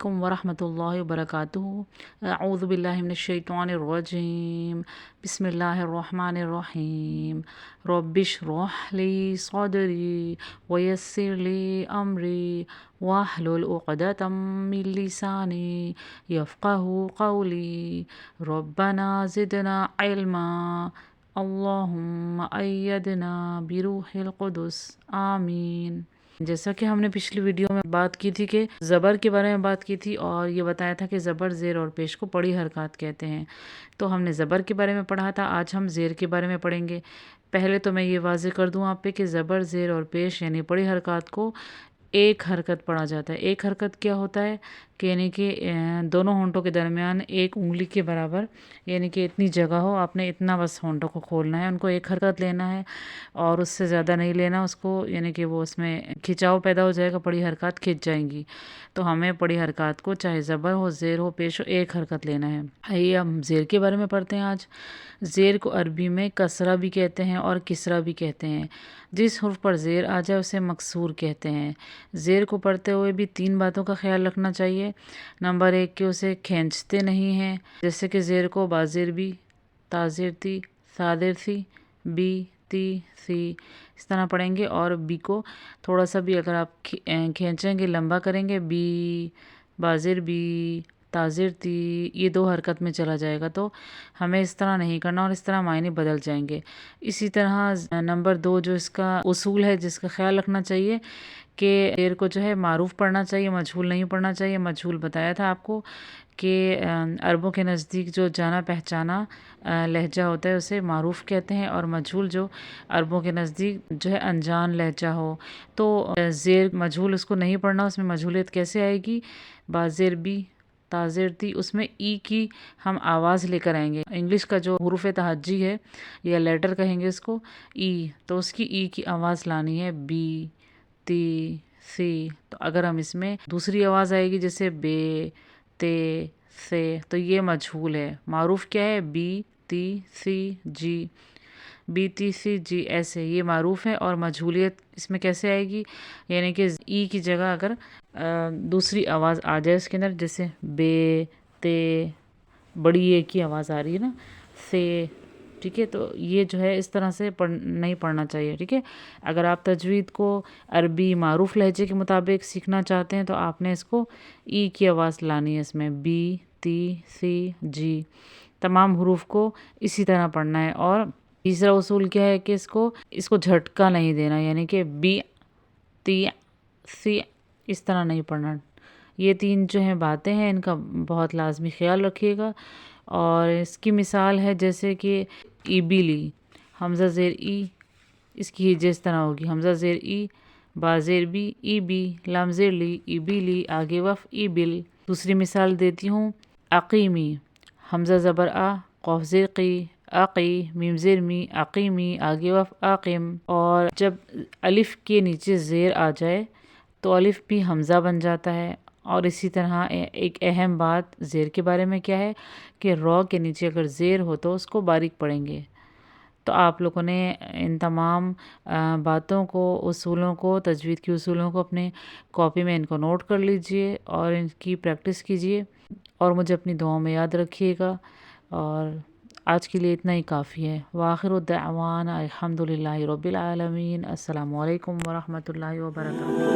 علیکم ورحمۃ اللہ وبرکاتہ۔ اعوذ باللہ من الشیطان الرجیم، بسم اللہ الرحمن الرحیم۔ رب اشرح لی صدری ویسر لی امری واحلل عقدۃ من لسانی یفقہوا قولی۔ ربنا زدنا علما، اللہم ایدنا بروح القدس، آمین۔ جیسا کہ ہم نے پچھلی ویڈیو میں بات کی تھی کہ زبر کے بارے میں بات کی تھی اور یہ بتایا تھا کہ زبر، زیر اور پیش کو پڑی حرکات کہتے ہیں۔ تو ہم نے زبر کے بارے میں پڑھا تھا، آج ہم زیر کے بارے میں پڑھیں گے۔ پہلے تو میں یہ واضح کر دوں آپ پہ کہ زبر، زیر اور پیش یعنی پڑی حرکات کو ایک حرکت پڑھا جاتا ہے۔ ایک حرکت کیا ہوتا ہے کہ یعنی کہ دونوں ہونٹوں کے درمیان ایک انگلی کے برابر، یعنی کہ اتنی جگہ ہو، آپ نے اتنا بس ہونٹوں کو کھولنا ہے، ان کو ایک حرکت لینا ہے اور اس سے زیادہ نہیں لینا اس کو، یعنی کہ وہ اس میں کھچاؤ پیدا ہو جائے گا، پڑی حرکات کھچ جائیں گی۔ تو ہمیں پڑی حرکات کو چاہے زبر ہو، زیر ہو، پیش ہو، ایک حرکت لینا ہے۔ آئیے ہم زیر کے بارے میں پڑھتے ہیں آج۔ زیر کو عربی میں کسرہ بھی کہتے ہیں اور کسرہ بھی کہتے ہیں۔ جس حرف پر زیر آ جائے اسے مکسور کہتے ہیں۔ زیر کو پڑھتے ہوئے بھی 3 باتوں کا خیال رکھنا چاہیے۔ نمبر 1 کہ اسے کھینچتے نہیں ہیں، جیسے کہ زیر کو بازیر بھی، تازیر تی، سادر سی، بی، تی، سی اس طرح پڑھیں گے، اور بی کو تھوڑا سا بھی اگر آپ کھینچیں گے، لمبا کریں گے، بی، بازیر بی، تازر تی، یہ 2 حرکت میں چلا جائے گا، تو ہمیں اس طرح نہیں کرنا اور اس طرح معنی بدل جائیں گے۔ اسی طرح نمبر 2 جو اس کا اصول ہے، جس کا خیال رکھنا چاہیے کہ زیر کو جو ہے معروف پڑھنا چاہیے، مجہول نہیں پڑھنا چاہیے۔ مجہول بتایا تھا آپ کو کہ عربوں کے نزدیک جو جانا پہچانا لہجہ ہوتا ہے اسے معروف کہتے ہیں، اور مجہول جو عربوں کے نزدیک جو ہے انجان لہجہ ہو، تو زیر مجہول اس کو نہیں پڑھنا۔ اس میں مجہولیت کیسے آئے گی؟ بازیر بی، تازر تی، اس میں ای کی ہم آواز لے کر آئیں گے۔ انگلش کا جو حروف تہجی ہے یا لیٹر کہیں گے اس کو، ای، تو اس کی ای کی آواز لانی ہے، بی، تی، سی۔ تو اگر ہم اس میں دوسری آواز آئے گی جیسے بے، تے، سے، تو یہ مجہول ہے۔ معروف کیا ہے؟ بی، تی، سی، جی، بی، تی، سی، جی، ایسے یہ معروف ہے۔ اور مجہولیت اس میں کیسے آئے گی؟ یعنی کہ ای کی جگہ اگر دوسری آواز آ جائے اس کے اندر، جیسے بے، تے، بڑی اے کی آواز آ رہی ہے نا، سے، ٹھیک ہے، تو یہ جو ہے اس طرح سے نہیں پڑھنا چاہیے، ٹھیک ہے۔ اگر آپ تجوید کو عربی معروف لہجے کے مطابق سیکھنا چاہتے ہیں تو آپ نے اس کو ای کی آواز لانی ہے، اس میں بی، تی، سی، جی، تمام حروف کو اسی طرح پڑھنا ہے۔ اور تیسرا اصول کیا ہے کہ اس کو جھٹکا نہیں دینا، یعنی کہ بی، تی، سی اس طرح نہیں پڑھنا۔ یہ 3 جو ہیں باتیں ہیں، ان کا بہت لازمی خیال رکھیے گا۔ اور اس کی مثال ہے جیسے کہ ایبیلی، حمزہ زیر ای، اس کی ہجے اس طرح ہوگی، حمزہ زیر ای، با زیر بی، ای بی، لام زیر لی، ایبیلی، آگے وف، ایبل۔ دوسری مثال دیتی ہوں، عقیمی، حمزہ زبر آ، قوف زیر قی، عقی، میم زیر می، عقیمی، آگے وف، عاقم۔ اور جب الف کے نیچے زیر آ جائے تو الف بھی حمزہ بن جاتا ہے۔ اور اسی طرح ایک اہم بات زیر کے بارے میں کیا ہے کہ رو کے نیچے اگر زیر ہو تو اس کو باریک پڑھیں گے۔ تو آپ لوگوں نے ان تمام باتوں کو، اصولوں کو، تجوید کے اصولوں کو اپنے کاپی میں ان کو نوٹ کر لیجئے اور ان کی پریکٹس کیجئے، اور مجھے اپنی دعاؤں میں یاد رکھیے گا۔ اور آج کے لیے اتنا ہی کافی ہے۔ وآخر الدعوانا الحمدللہ رب العالمین۔ السلام علیکم ورحمۃ اللہ وبرکاتہ۔